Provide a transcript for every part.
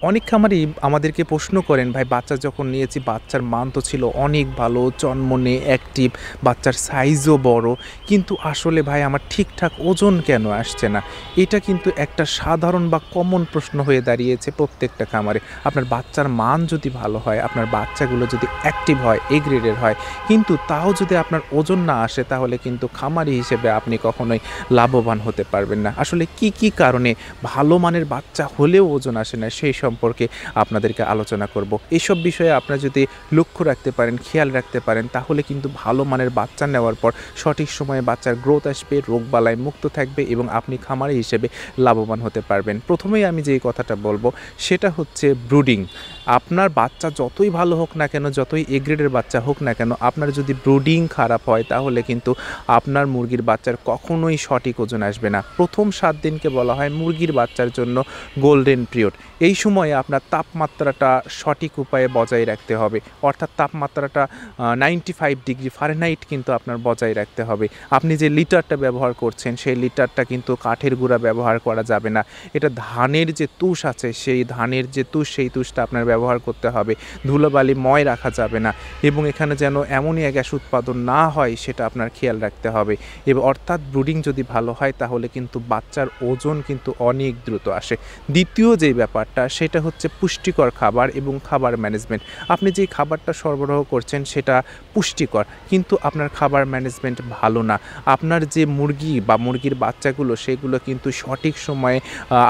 অনেক খামারই আমাদেরকে প্রশ্ন করেন, ভাই বাচ্চা যখন নিয়েছি বাচ্চার মান তো ছিল অনেক ভালো, চনমনে অ্যাক্টিভ, বাচ্চার সাইজও বড়, কিন্তু আসলে ভাই আমার ঠিকঠাক ওজন কেন আসছে না? এটা কিন্তু একটা সাধারণ বা কমন প্রশ্ন হয়ে দাঁড়িয়েছে প্রত্যেকটা খামারে। আপনার বাচ্চার মান যদি ভালো হয়, আপনার বাচ্চাগুলো যদি অ্যাক্টিভ হয়, এ গ্রেডের হয়, কিন্তু তাও যদি আপনার ওজন না আসে, তাহলে কিন্তু খামারি হিসেবে আপনি কখনোই লাভবান হতে পারবেন না। আসলে কি কি কারণে ভালো মানের বাচ্চা হলেও ওজন আসে না, সেই সম্পর্কে আপনাদেরকে আলোচনা করব। এইসব বিষয়ে আপনারা যদি লক্ষ্য রাখতে পারেন, খেয়াল রাখতে পারেন, তাহলে কিন্তু ভালো মানের বাচ্চা নেওয়ার পর সঠিক সময়ে বাচ্চার গ্রোথ আসবে, রোগবালাই মুক্ত থাকবে এবং আপনি খামারি হিসেবে লাভবান হতে পারবেন। প্রথমেই আমি যেই কথাটা বলবো সেটা হচ্ছে ব্রুডিং। আপনার বাচ্চা যতই ভালো হোক না কেন, যতই এ গ্রেডের বাচ্চা হোক না কেন, আপনার যদি ব্রুডিং খারাপ হয় তাহলে কিন্তু আপনার মুরগির বাচ্চার কখনোই সঠিক ওজন আসবে না। প্রথম 7 দিনকে বলা হয় মুরগির বাচ্চার জন্য গোল্ডেন পিরিয়ড। এই সময়ে আপনার তাপমাত্রাটা সঠিক উপায়ে বজায় রাখতে হবে, অর্থাৎ তাপমাত্রাটা 95 ডিগ্রি ফারেনহাইট কিন্তু আপনার বজায় রাখতে হবে। আপনি যে লিটারটা ব্যবহার করছেন সেই লিটারটা কিন্তু কাঠের গুঁড়া ব্যবহার করা যাবে না। এটা ধানের যে তুষ আছে, সেই ধানের যে তুষ, সেই তুষটা আপনার ব্যবহার করতে হবে। ধুলোবালি ময় রাখা যাবে না এবং এখানে যেন অ্যামোনিয়া গ্যাস উৎপাদন না হয় সেটা আপনার খেয়াল রাখতে হবে। এবং অর্থাৎ ব্রুডিং যদি ভালো হয় তাহলে কিন্তু বাচ্চার ওজন কিন্তু অনেক দ্রুত আসে। দ্বিতীয় যেই ব্যাপারটা সেটা হচ্ছে পুষ্টিকর খাবার এবং খাবার ম্যানেজমেন্ট। আপনি যেই খাবারটা সরবরাহ করছেন সেটা পুষ্টিকর, কিন্তু আপনার খাবার ম্যানেজমেন্ট ভালো না। আপনার যে মুরগি বা মুরগির বাচ্চাগুলো সেগুলো কিন্তু সঠিক সময়ে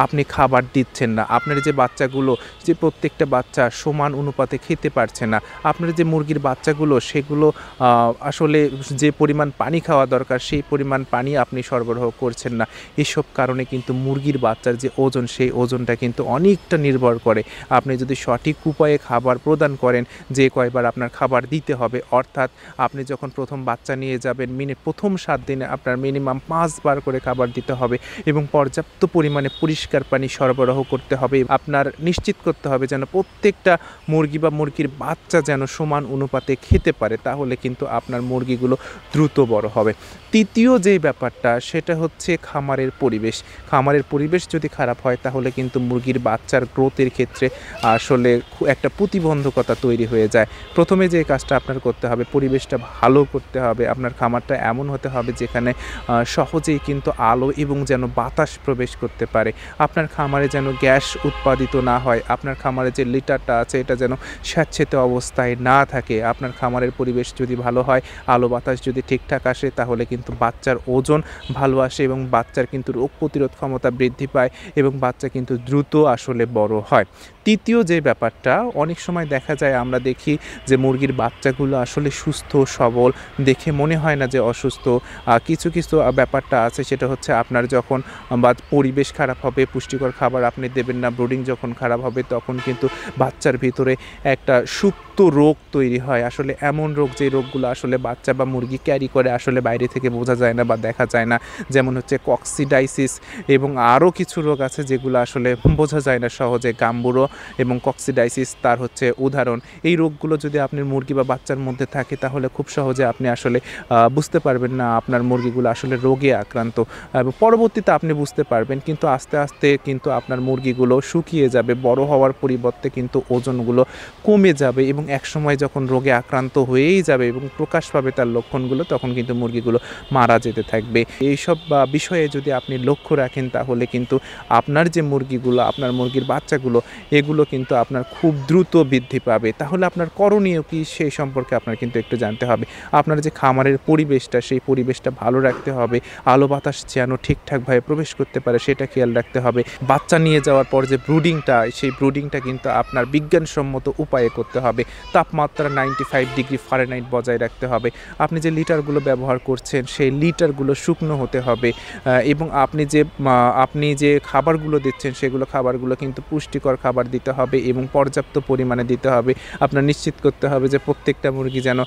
আপনি খাবার দিচ্ছেন না। আপনার যে বাচ্চাগুলো, যে প্রত্যেকটা বাচ্চা সমান অনুপাতে খেতে পারছে না। আপনার যে মুরগির বাচ্চাগুলো সেগুলো আসলে যে পরিমাণ পানি খাওয়া দরকার সেই পরিমাণ পানি আপনি সরবরাহ করছেন না। এসব কারণে কিন্তু মুরগির বাচ্চার যে ওজন, সেই ওজনটা কিন্তু অনেকটা নির্ভর করে আপনি যদি সঠিক উপায়ে খাবার প্রদান করেন, যে কয়বার আপনার খাবার দিতে হবে। অর্থাৎ আপনি যখন প্রথম বাচ্চা নিয়ে যাবেন, প্রথম 7 দিনে আপনার মিনিমাম 5 বার করে খাবার দিতে হবে এবং পর্যাপ্ত পরিমাণে পরিষ্কার পানি সরবরাহ করতে হবে। আপনার নিশ্চিত করতে হবে যেন প্রত্যেকটা মুরগি বা মুরগির বাচ্চা যেন সমান অনুপাতে খেতে পারে, তাহলে কিন্তু আপনার মুরগিগুলো দ্রুত বড় হবে। তৃতীয় যেই ব্যাপারটা সেটা হচ্ছে খামারের পরিবেশ। খামারের পরিবেশ যদি খারাপ হয় তাহলে কিন্তু মুরগির বাচ্চার গ্রোথের ক্ষেত্রে আসলে একটা প্রতিবন্ধকতা তৈরি হয়ে যায়। প্রথমে যে কাজটা আপনার করতে হবে, পরিবেশটা ভালো করতে হবে। আপনার খামারটা এমন হতে হবে যেখানে সহজেই কিন্তু আলো এবং যেন বাতাস প্রবেশ করতে পারে। আপনার খামারে যেন গ্যাস উৎপাদিত না হয়। আপনার খামারে যে লিটারটা আছে এটা যেন স্যাঁতসেঁতে অবস্থায় না থাকে। আপনার খামারের পরিবেশ যদি ভালো হয়, আলো বাতাস যদি ঠিকঠাক আসে, তাহলে কিন্তু বাচ্চার ওজন ভালো আসে এবং বাচ্চার কিন্তু রোগ প্রতিরোধ ক্ষমতা বৃদ্ধি পায় এবং বাচ্চা কিন্তু দ্রুত আসলে বড় হয়। তৃতীয় যে ব্যাপারটা, অনেক সময় দেখা যায়, আমরা দেখি যে মুরগির বাচ্চাগুলো আসলে সুস্থ সবল, দেখে মনে হয় না যে অসুস্থ। কিছু কিছু ব্যাপারটা আছে, সেটা হচ্ছে আপনার যখন বা পরিবেশ খারাপ হবে, পুষ্টিকর খাবার আপনি দেবেন না, ব্রুডিং যখন খারাপ হবে, তখন কিন্তু বাচ্চার ভিতরে একটা সুপ্ত রোগ তৈরি হয়। আসলে এমন রোগ, যে রোগগুলো আসলে বাচ্চা বা মুরগি ক্যারি করে, আসলে বাইরে থেকে বোঝা যায় না বা দেখা যায় না। যেমন হচ্ছে কক্সিডাইসিস এবং আরও কিছু রোগ আছে যেগুলো আসলে বোঝা যায় না সহজে। গাম্বুরো এবং কক্সিডাইসিস তার হচ্ছে উদাহরণ। এই রোগগুলো যদি আপনার মুরগি বা বাচ্চার মধ্যে থাকে তাহলে খুব সহজে আপনি আসলে বুঝতে পারবেন না আপনার মুরগিগুলো আসলে রোগে আক্রান্ত, এবং পরবর্তীতে আপনি বুঝতে পারবেন, কিন্তু আস্তে আস্তে কিন্তু আপনার মুরগিগুলো শুকিয়ে যাবে, বড় হওয়ার পরিবর্তে কিন্তু ওজনগুলো কমে যাবে এবং একসময় যখন রোগে আক্রান্ত হয়েই যাবে এবং প্রকাশ পাবে তার লক্ষণগুলো, তখন কিন্তু মুরগিগুলো মারা যেতে থাকবে। এইসব বিষয়ে যদি আপনি লক্ষ্য রাখেন তাহলে কিন্তু আপনার যে মুরগিগুলো, আপনার মুরগির বাচ্চাগুলো, এগুলো কিন্তু আপনার খুব দ্রুত বৃদ্ধি পাবে। তাহলে আপনার করণীয় কি সেই সম্পর্কে আপনার কিন্তু একটু জানতে হবে। আপনার যে খামারের পরিবেশটা, সেই পরিবেশটা ভালো রাখতে হবে। আলো বাতাস যেন ঠিকঠাকভাবে প্রবেশ করতে পারে সেটা খেয়াল রাখতে হবে। বাচ্চা নিয়ে যাওয়ার পর যে ব্রুডিংটা, সেই ব্রুডিংটা কিন্তু আপনার বিজ্ঞানসম্মত উপায়ে করতে হবে। তাপমাত্রা 95 ডিগ্রি ফারেনহাইট বজায় রাখতে হবে। আপনি যে লিটারগুলো ব্যবহার করছেন সেই লিটারগুলো শুকনো হতে হবে এবং আপনি যে খাবারগুলো দিচ্ছেন সেগুলো খাবারগুলো কিন্তু পুষ্টিকর খাবার দিতে হবে এবং পর্যাপ্ত পরিমাণে দিতে হবে। আপনার নিশ্চিত করতে হবে যে প্রত্যেকটা মুরগি যেন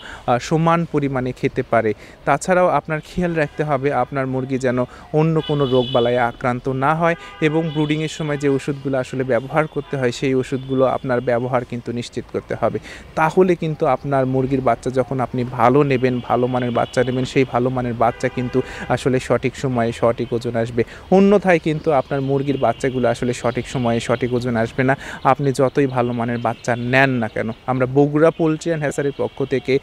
সমান পরিমাণে খেতে পারে। তাছাড়াও আপনার খেয়াল রাখতে হবে আপনার মুরগি যেন অন্য কোনো রোগবালায় আক্রান্ত না হয় এবং ব্রুডিংয়ের সময় যে ওষুধগুলো আসলে ব্যবহার করতে হয় সেই ওষুধগুলো আপনার ব্যবহার কিন্তু নিশ্চিত করতে হবে। তাহলে কিন্তু আপনার মুরগির বাচ্চা যখন আপনি ভালো নেবেন, ভালো মানের বাচ্চা নেবেন, সেই ভালো মানের বাচ্চা কিন্তু আসলে সঠিক সময়ে সঠিক ওজন আসবে। অন্যথায় কিন্তু আপনার মুরগির বাচ্চাগুলো আসলে সঠিক সময়ে সঠিক ওজন আসবে না, আপনি যতই ভালো মানের বাচ্চা নেন না কেন। আমরা বগুড়া পোলট্রি অ্যান্ড হ্যাচারির পক্ষ থেকে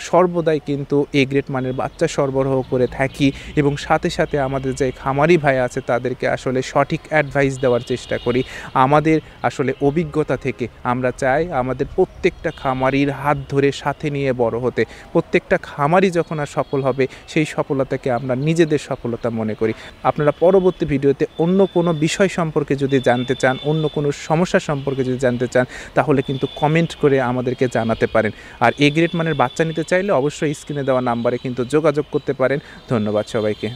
সর্বদাই কিন্তু এ গ্রেড মানের বাচ্চা সরবরাহ করে থাকি এবং সাথে সাথে আমাদের যে খামারি ভাই আছে তাদেরকে আসলে সঠিক অ্যাডভাইস দেওয়ার চেষ্টা করি আমাদের আসলে অভিজ্ঞতা থেকে। আমরা চাই আমাদের প্রত্যেকটা খামারির হাত ধরে সাথে নিয়ে বড় হতে। প্রত্যেকটা খামারি যখন আর সফল হবে সেই সফলতাকে আমরা নিজেদের সফলতা মনে করি। আপনারা পরবর্তী ভিডিওতে অন্য কোনো বিষয় সম্পর্কে যদি জানতে চান, অন্য কোনো সমস্যা সম্পর্কে যদি জানতে চান, তাহলে কিন্তু কমেন্ট করে আমাদেরকে জানাতে পারেন। আর এ গ্রেড মানের বাচ্চা নিতে চাইলে অবশ্যই স্ক্রিনে দেওয়া নাম্বারে কিন্তু যোগাযোগ করতে পারেন। ধন্যবাদ সবাইকে।